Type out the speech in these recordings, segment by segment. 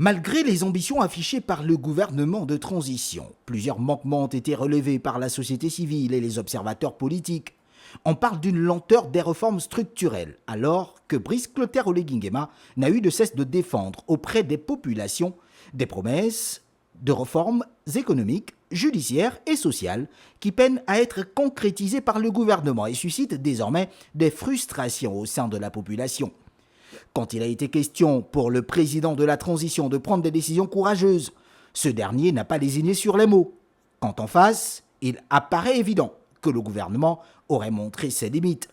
Malgré les ambitions affichées par le gouvernement de transition, plusieurs manquements ont été relevés par la société civile et les observateurs politiques. On parle d'une lenteur des réformes structurelles, alors que Brice Clotaire Olegui n'a eu de cesse de défendre auprès des populations des promesses de réformes économiques, judiciaires et sociales qui peinent à être concrétisées par le gouvernement et suscitent désormais des frustrations au sein de la population. Quand il a été question pour le président de la transition de prendre des décisions courageuses, ce dernier n'a pas lésiné sur les mots. Quand en face, il apparaît évident que le gouvernement aurait montré ses limites.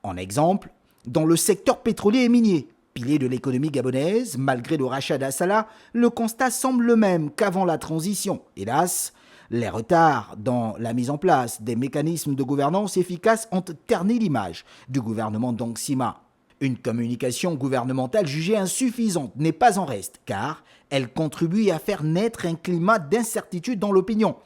En exemple, dans le secteur pétrolier et minier, pilier de l'économie gabonaise, malgré le rachat d'Assala, le constat semble le même qu'avant la transition. Hélas, les retards dans la mise en place des mécanismes de gouvernance efficaces ont terni l'image du gouvernement Dong Sima. Une communication gouvernementale jugée insuffisante n'est pas en reste, car elle contribue à faire naître un climat d'incertitude dans l'opinion.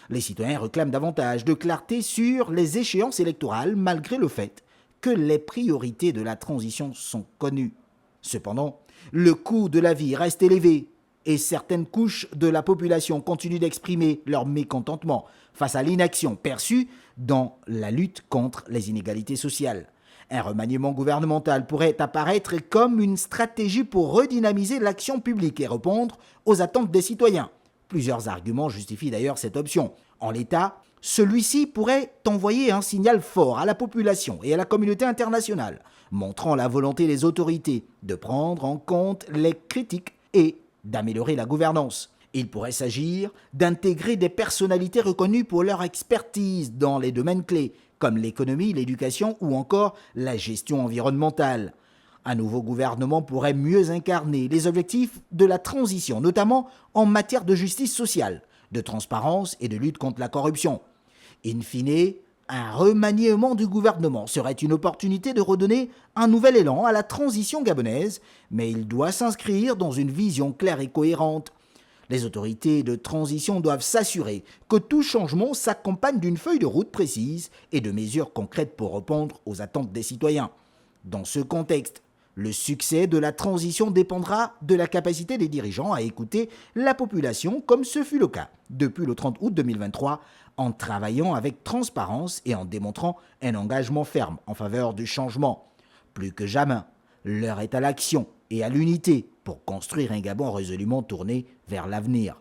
Les citoyens réclament davantage de clarté sur les échéances électorales, malgré le fait que les priorités de la transition sont connues. Cependant, le coût de la vie reste élevé et certaines couches de la population continuent d'exprimer leur mécontentement face à l'inaction perçue dans la lutte contre les inégalités sociales. Un remaniement gouvernemental pourrait apparaître comme une stratégie pour redynamiser l'action publique et répondre aux attentes des citoyens. Plusieurs arguments justifient d'ailleurs cette option. En l'état, celui-ci pourrait envoyer un signal fort à la population et à la communauté internationale, montrant la volonté des autorités de prendre en compte les critiques et d'améliorer la gouvernance. Il pourrait s'agir d'intégrer des personnalités reconnues pour leur expertise dans les domaines clés, comme l'économie, l'éducation ou encore la gestion environnementale. Un nouveau gouvernement pourrait mieux incarner les objectifs de la transition, notamment en matière de justice sociale, de transparence et de lutte contre la corruption. In fine, un remaniement du gouvernement serait une opportunité de redonner un nouvel élan à la transition gabonaise, mais il doit s'inscrire dans une vision claire et cohérente. Les autorités de transition doivent s'assurer que tout changement s'accompagne d'une feuille de route précise et de mesures concrètes pour répondre aux attentes des citoyens. Dans ce contexte, le succès de la transition dépendra de la capacité des dirigeants à écouter la population, comme ce fut le cas depuis le 30 août 2023, en travaillant avec transparence et en démontrant un engagement ferme en faveur du changement. Plus que jamais, l'heure est à l'action et à l'unité pour construire un Gabon résolument tourné vers l'avenir.